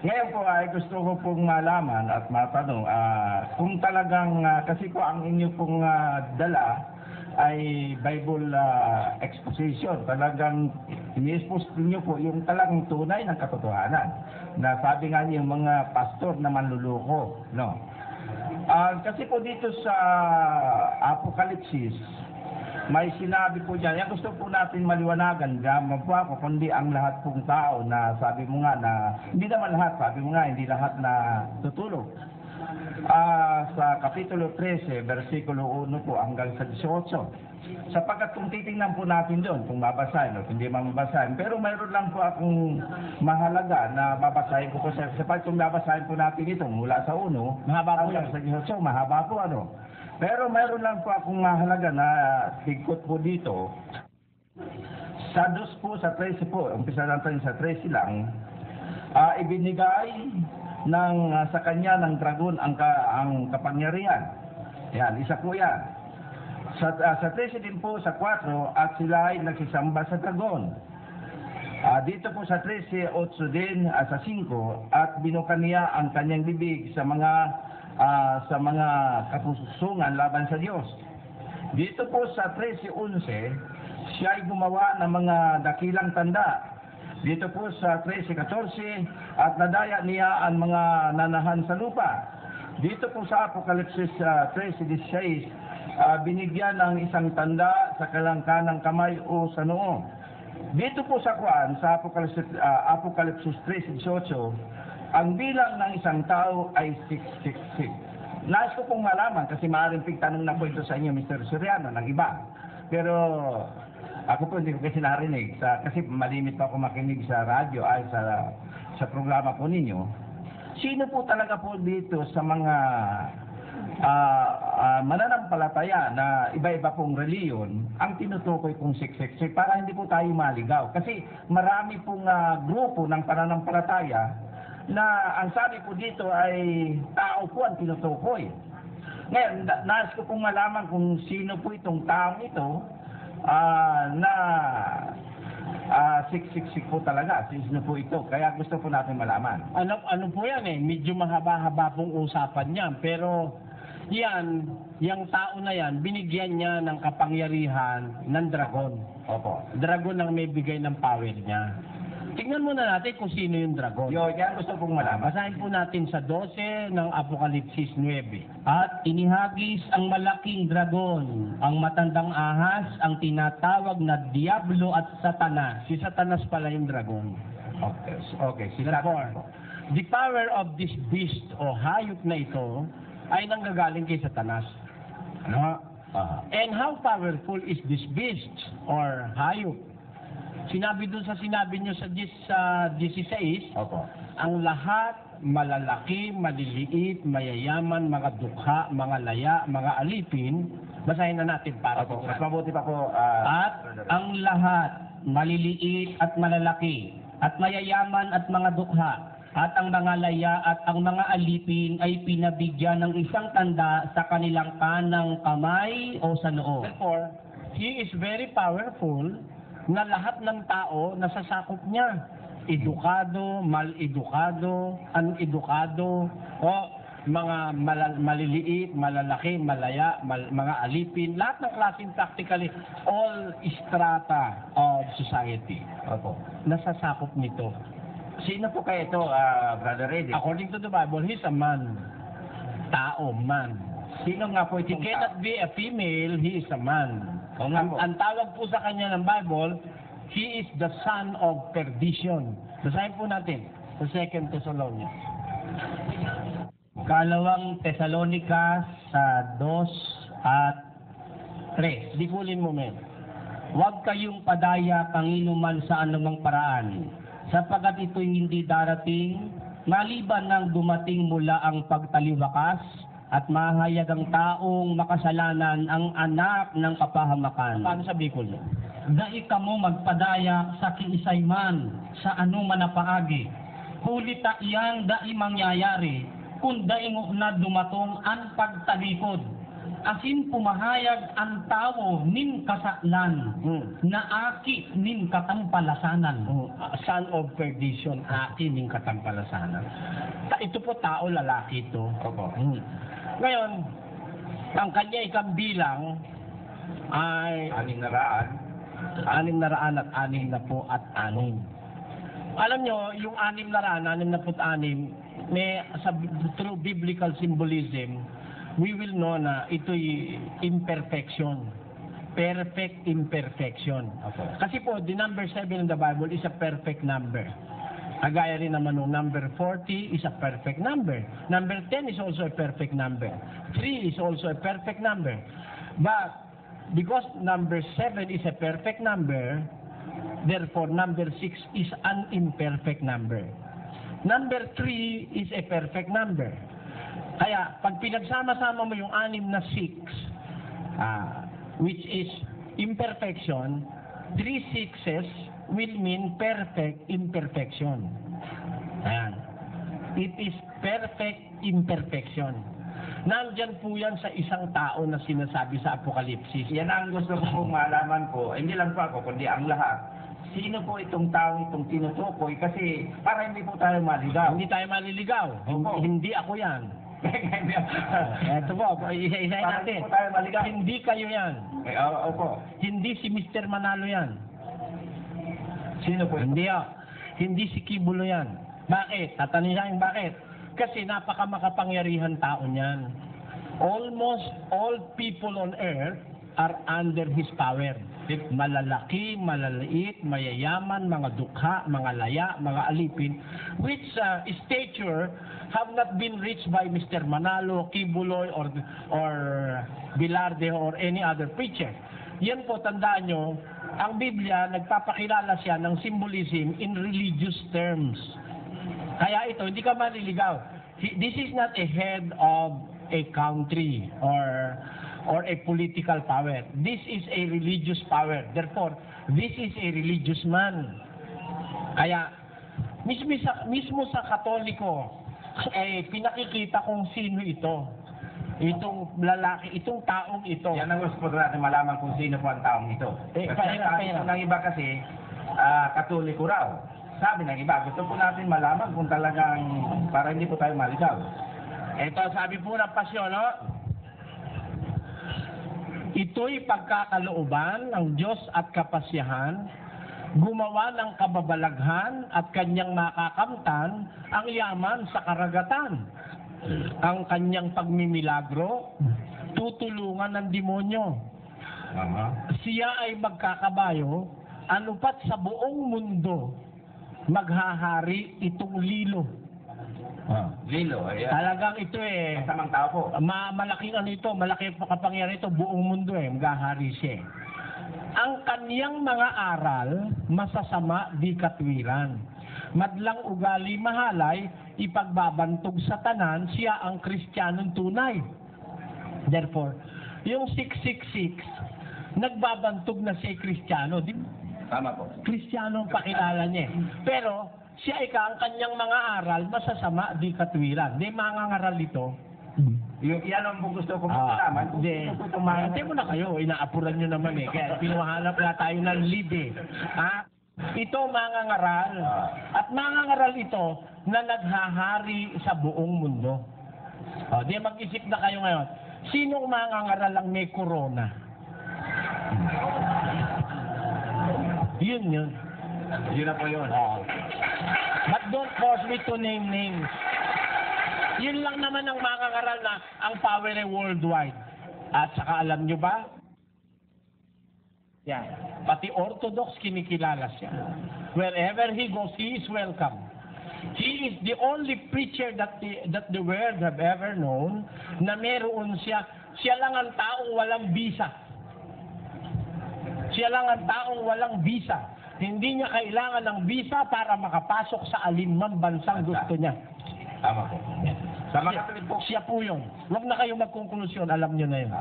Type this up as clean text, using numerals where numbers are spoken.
Ngayon po ay gusto ko pong malaman at matanong kung talagang kasi po ang inyo pong dala ay Bible exposition. Talagang ini-expose niyo po yung talagang tunay ng katotohanan. Na sabi nga niyo yung mga pastor na manluloko, no? Kasi po dito sa Apokalipsis, may sinabi po dyan, yan gusto po natin maliwanagan, gaman po ako, kundi ang lahat pong tao na sabi mo nga na, hindi naman lahat, sabi mo nga, hindi lahat na tutulog. Sa Kapitulo 13, versikulo 1 po hanggang sa 18. Sapagkat kung titingnan po natin doon, kung babasahin o hindi mababasahin, pero mayroon lang po akong mahalaga na babasahin ko po sapagkat kung babasahin po natin ito mula sa 1 hanggang sa 18, mahaba po ano. Pero mayroon lang po akong mahalaga na higkot po dito. Sa 2 po, sa 13 po, umpisa natin sa 13 lang, ibinigay sa kanya ng dragon ang kapangyarihan. Yan, isa po yan. Sa 13 din po, sa 4, at sila ay nagsisamba sa dragon. Dito po sa 13, 8 din, sa 5, at binukan niya ang kanyang bibig sa mga kapusungan laban sa Diyos. Dito po sa 13:11, siya ay gumawa ng mga dakilang tanda. Dito po sa 13:14, at nadaya niya ang mga nanahan sa lupa. Dito po sa Apokalipsis 13:16, binigyan ng isang tanda sa kanang kamay o sa noo. Dito po sa Apokalipsis 3:18, ang bilang ng isang tao ay 666. Nais ko pong malaman kasi maaaring pigtanong na po ito sa inyo, Mr. Soriano, ng iba. Pero ako po hindi ko kasi narinig kasi malimit pa ako makinig sa radyo ay sa programa po ninyo. Sino po talaga po dito sa mga mananampalataya na iba-iba pong reliyon ang tinutukoy pong 666 para hindi po tayo maligaw? Kasi marami pong grupo ng pananampalataya na ang sabi po dito ay tao po ang tinutukoy. Ngayon, nais ko pong malaman kung sino po itong taong ito na 666 po talaga. Sino po ito? Kaya gusto po natin malaman. Ano po yan medyo mahaba-haba pong usapan niyan. Pero yung tao na yan, binigyan niya ng kapangyarihan ng dragon. Opo. Dragon ang may bigay ng power niya. Tingnan muna natin kung sino yung dragon. Yan gusto pong malaman. Basahin po natin sa 12 ng Apokalipsis 9. At inihagis ang malaking dragon, ang matandang ahas, ang tinatawag na Diablo at Satanas. Si Satanas pala yung dragon. Okay. Therefore, the power of this beast o hayop na ito ay nanggagaling kay Satanas. And how powerful is this beast or hayop? Sinabi doon sa sinabi nyo sa 16, Opo. ang lahat malalaki, maliliit, mayayaman, mga dukha, mga laya, mga alipin, basahin na natin para Opo. Mas mabuti pa po. at ang lahat maliliit at malalaki, at mayayaman at mga dukha, at ang mga laya at ang mga alipin ay pinabigyan ng isang tanda sa kanilang kanang kamay o sa noo. Therefore, he is very powerful na lahat ng tao nasasakop niya. Edukado, mal-edukado, unedukado, o mga maliliit, malalaki, malaya, mga alipin, lahat ng klaseng practically, all strata of society. Opo. Nasasakop nito. Sino po kayo ito, Brother Eddie? According to the Bible, he's a man. Tao, man. Sino nga po He itong cannot be a female, he is a man. Ang tawag po sa kanya ng Bible, he is the son of perdition. Basahin po natin sa 2 Thessalonians. Kalawang Thessalonica sa 2 at 3. Dikulin mo, men. Huwag kayong padaya kanginuman sa anumang paraan, sapagkat ito'y hindi darating, maliban nang dumating mula ang pagtaliwakas, at mahayag ang taong makasalanan ang anak ng kapahamakan. Paano sa Bicol? Dai kamo magpadaya sa kiisay man, sa anuman na paagi. Huli ta iyang dai mangyayari, kung daingo na dumatong ang pagtalikod. asin pumahayag ang tao nin kasaklan, na aki nin katampalasanan. Son of perdition, aki nin katampalasanan. Ito po tao, lalaki ito. Opo. Ngayon, ang kanya ikang bilang ay 600 at 600. Alam nyo, yung 666, may sa through biblical symbolism, we will know na ito'y imperfection. Perfect imperfection. Okay. Kasi po, the number 7 in the Bible is a perfect number. Agaya rin naman ng number 40 is a perfect number. Number 10 is also a perfect number. 3 is also a perfect number. But, because number 7 is a perfect number, therefore, number 6 is an imperfect number. Number 3 is a perfect number. Kaya, pag pinagsama-sama mo yung 6 na 6, which is imperfection, 3 sixes will mean perfect imperfection. Ayan. It is perfect imperfection. Nandyan po yan sa isang tao na sinasabi sa Apokalipsis. Yan ang gusto ko pong malaman po, hindi lang po ako, kundi ang lahat. Sino po itong tao itong tinutukoy? Kasi para hindi po tayo maligaw. Hindi tayo maliligaw. Opo. Hindi ako yan. Ito po, isa-isahin Para natin. hindi po tayo maligaw. Hindi kayo yan. Opo. Hindi si Mr. Manalo yan. Sino po ito? Hindi Hindi si Kibulo yan. Bakit? Tatanungin sa akin, bakit? Kasi napakamakapangyarihan tao niyan. Almost all people on earth are under his power. Malalaki, malaliit, mayayaman, mga dukha, mga laya, mga alipin, which stature have not been reached by Mr. Manalo, Kibuloy, or Bilarde, or any other preacher. Yan po, tandaan nyo, ang Biblia, nagpapakilala siya ng symbolism in religious terms. Kaya ito, hindi ka maliligaw. This is not a head of a country or a political power. This is a religious power. Therefore, this is a religious man. Kaya, mismo sa Katoliko, pinakikita kung sino ito. Itong lalaki, itong taong ito. Yan ang gusto natin malaman kung sino po ang taong ito. Kasi sabi po ng iba kasi, Katoliko raw. Sabi ng iba, gusto po natin malaman kung talagang, para hindi po tayo maligaw. Ito, sabi po ng pasyon, no? Ito'y pagkakalooban ng Diyos at kapasyahan, gumawa ng kababalaghan at kanyang makakamtan ang yaman sa karagatan. Ang kanyang pagmimilagro, tutulungan ng demonyo. Siya ay magkakabayo, anupat sa buong mundo, maghahari itong lilo. Lilo, ayan. Talagang ito Masamang tao po. malaking ano ito, malaki kapangyarihan ito, buong mundo maghahari siya. Ang kaniyang mga aral, masasama di katwiran. Madlang ugali mahalay, ipagbabantog sa tanan, siya ang Kristiyanong tunay. Therefore, yung 666, nagbabantog na siya Kristiyano. Di Tama po. Kristiyano ang pakilala niya. Pero, siya ang kanyang mga aral, masasama di katwiran. Di mga ngaral ito. Yan ang gusto ko malaman. Hindi. Hindi mo na kayo, inaapuran nyo naman Kaya pinuhanap na tayo ng lead Ito mga ngaral. At mga ngaral ito na naghahari sa buong mundo. Di mag-isip na kayo ngayon. Sinong mga ngaral ang may corona? Yun. Yun na po yun. But don't force me to name names. Yun lang naman ang mga ngaral na ang power ay worldwide. At saka alam nyo ba? Yan. Pati Orthodox kinikilala siya. Wherever he goes, he is welcome. He is the only preacher that the world have ever known na meron siya. Siya lang ang taong walang visa. Siya lang ang taong walang visa. Hindi niya kailangan ng visa para makapasok sa alinman bansang gusto niya. Tama po. Sa mga Katolik po. Siya po yun. Huwag na kayo magkonklusyon, alam niyo na yun.